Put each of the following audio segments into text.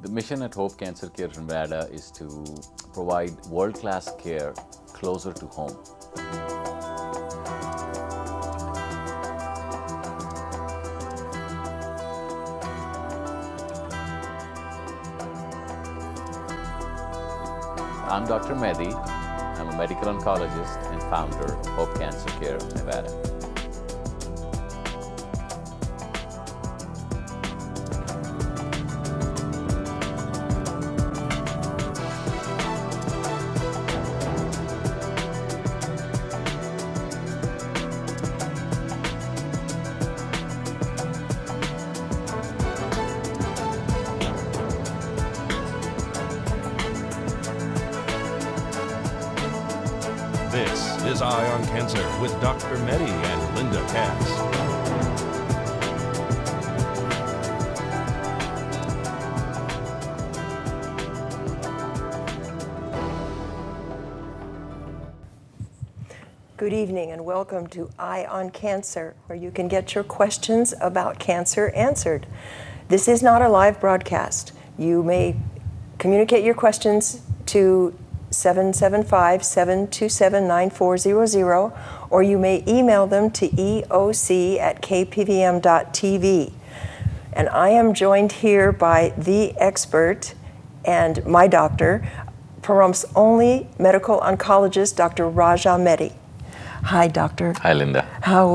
The mission at Hope Cancer Care Nevada is to provide world-class care closer to home. I'm Dr. Mehdi. I'm a medical oncologist and founder of Hope Cancer Care Nevada. This is Eye on Cancer with Dr. Mehdi and Linda Kass. Good evening and welcome to Eye on Cancer, where you can get your questions about cancer answered. This is not a live broadcast. You may communicate your questions to 775-727-9400, or you may email them to eoc@kpvm.tv. And I am joined here by the expert and my doctor, Pahrum's only medical oncologist, Dr. Raja Mehdi. Hi, doctor. Hi, Linda. How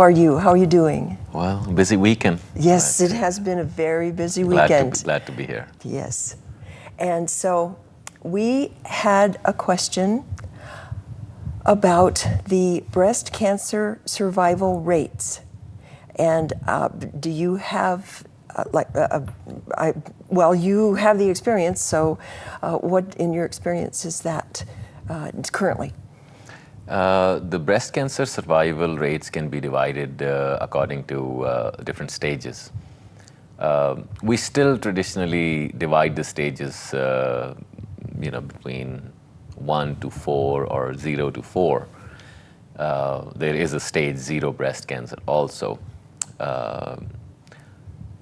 are you? How are you doing? Well, busy weekend. Yes, it has been a very busy weekend. Glad to be here. Yes. And so we had a question about the breast cancer survival rates. And do you have, you have the experience, so what in your experience is that currently? The breast cancer survival rates can be divided according to different stages. We still traditionally divide the stages between 1 to 4 or 0 to 4. There is a stage 0 breast cancer also.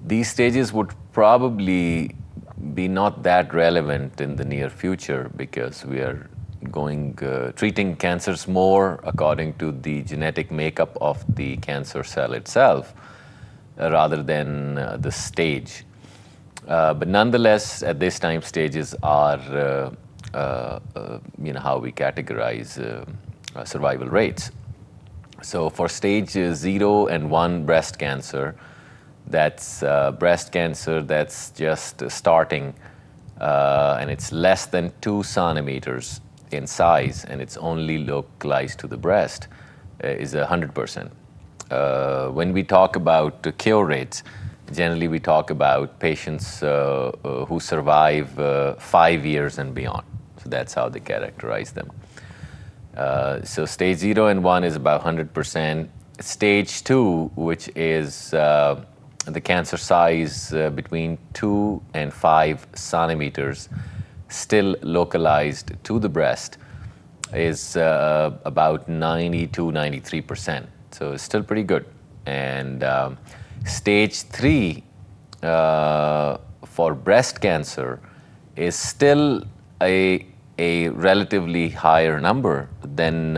These stages would probably be not that relevant in the near future because we are treating cancers more according to the genetic makeup of the cancer cell itself rather than the stage. But nonetheless, at this time, stages are how we categorize survival rates. So for stage 0 and 1 breast cancer, that's breast cancer that's just starting and it's less than 2 centimeters in size and it's only localized to the breast, is 100%. When we talk about cure rates, generally we talk about patients who survive 5 years and beyond. So that's how they characterize them. So stage 0 and 1 is about 100%. Stage 2, which is the cancer size between 2 and 5 centimeters, still localized to the breast, is about 90 to 93%. So it's still pretty good. And stage 3 for breast cancer is still a relatively higher number than,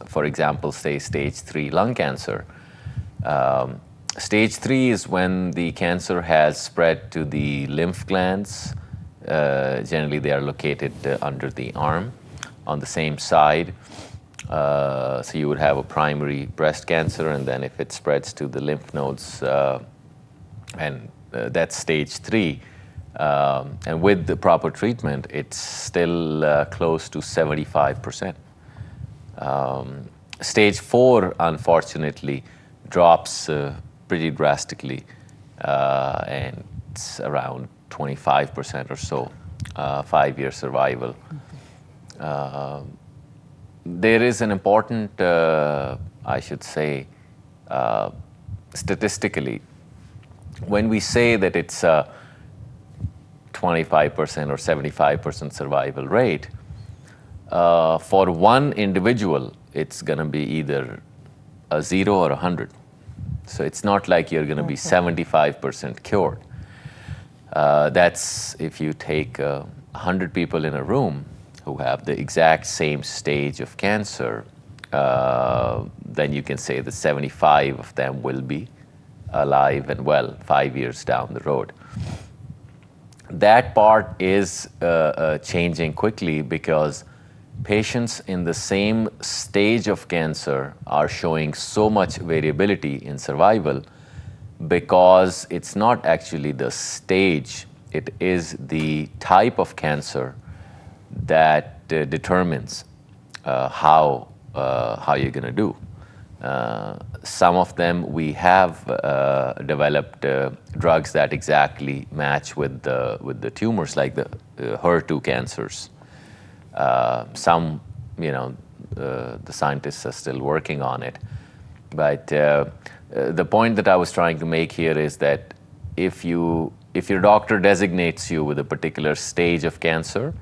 for example, say stage 3 lung cancer. Stage 3 is when the cancer has spread to the lymph glands. Generally, they are located under the arm on the same side. So you would have a primary breast cancer, and then if it spreads to the lymph nodes, and that's stage 3. And with the proper treatment, it's still close to 75%. Stage 4, unfortunately, drops pretty drastically, and it's around 25% or so, 5-year survival. There is an important, I should say, statistically, when we say that it's 25% or 75% survival rate, for one individual, it's going to be either a 0 or 100. So it's not like you're going to be 75% cured. That's if you take 100 people in a room who have the exact same stage of cancer, then you can say that 75 of them will be alive and well 5 years down the road. That part is changing quickly because patients in the same stage of cancer are showing so much variability in survival because it's not actually the stage, it is the type of cancer that determines how you're going to do. Some of them we have developed drugs that exactly match with the tumors, like the HER2 cancers. Some, the scientists are still working on it. But the point that I was trying to make here is that if your doctor designates you with a particular stage of cancer,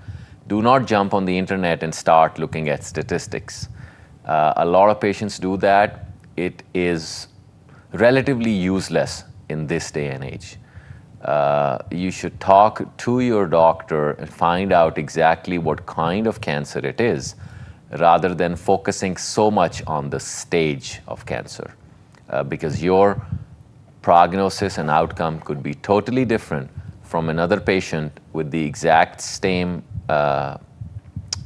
do not jump on the internet and start looking at statistics. A lot of patients do that. It is relatively useless in this day and age. You should talk to your doctor and find out exactly what kind of cancer it is, rather than focusing so much on the stage of cancer, because your prognosis and outcome could be totally different from another patient with the exact same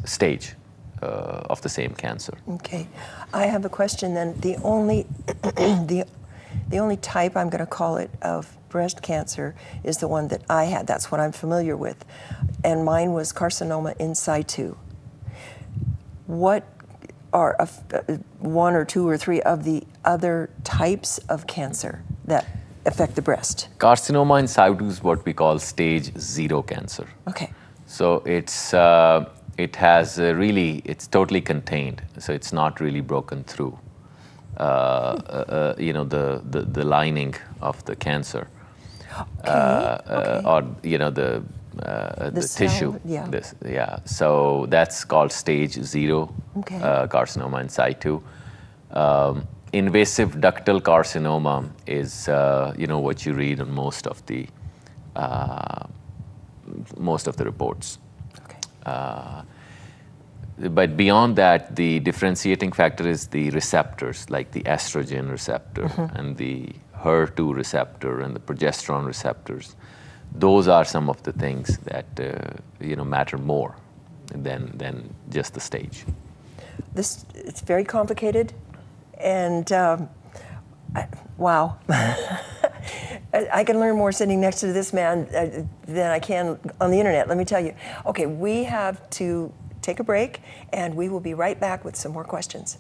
stage of the same cancer. Okay, I have a question then. The only the only type, I'm going to call it, of breast cancer is the one that I had. That's what I'm familiar with, and mine was carcinoma in situ. What are one or two or three of the other types of cancer that affect the breast? Carcinoma in situ is what we call stage 0 cancer. Okay. So it's it's totally contained. So it's not really broken through, the lining of the cancer, or the tissue. Yeah. So that's called stage 0 carcinoma in situ. Invasive ductal carcinoma is what you read on most of the reports. But beyond that, the differentiating factor is the receptors, like the estrogen receptor and the HER2 receptor and the progesterone receptors. Those are some of the things that matter more than just the stage. It's very complicated, and wow. I can learn more sitting next to this man than I can on the internet, let me tell you. Okay, we have to take a break, and we will be right back with some more questions.